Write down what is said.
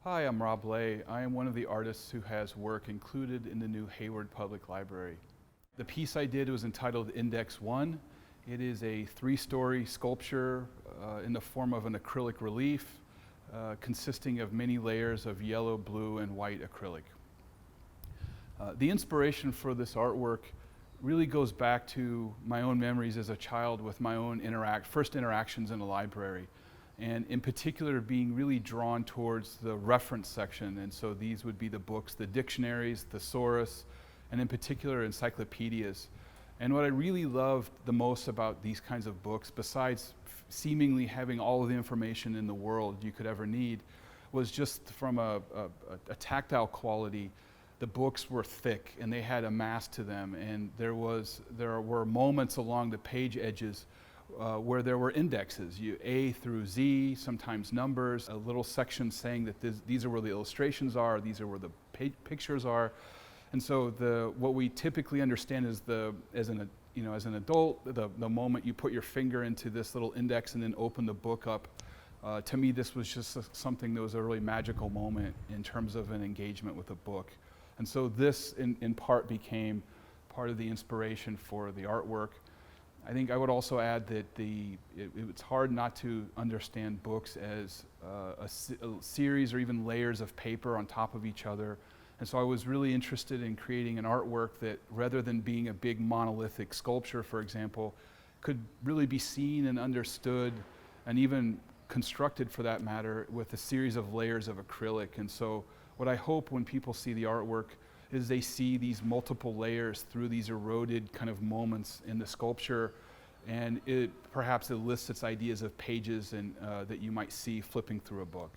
Hi, I'm Rob Lay. I am one of the artists who has work included in the new Hayward Public Library. The piece I did was entitled Index 1. It is a 3-story sculpture in the form of an acrylic relief consisting of many layers of yellow, blue, and white acrylic. The inspiration for this artwork really goes back to my own memories as a child with my own first interactions in a library. And in particular being really drawn towards the reference section. And so these would be the books, the dictionaries, thesaurus, and in particular encyclopedias. And what I really loved the most about these kinds of books, besides seemingly having all of the information in the world you could ever need, was just from a tactile quality. The books were thick and they had a mass to them, and there were moments along the page edges where there were indexes, A through Z, sometimes numbers, a little section saying that these are where the illustrations are, these are where the pictures are. And so what we typically understand is as an adult, the moment you put your finger into this little index and then open the book up, to me this was just something that was a really magical moment in terms of an engagement with a book. And so this in part became part of the inspiration for the artwork. I think I would also add that it's hard not to understand books as a series or even layers of paper on top of each other. And so I was really interested in creating an artwork that, rather than being a big monolithic sculpture, for example, could really be seen and understood and even constructed, for that matter, with a series of layers of acrylic. And so what I hope when people see the artwork is they see these multiple layers through these eroded kind of moments in the sculpture, and it perhaps elicits ideas of pages and that you might see flipping through a book.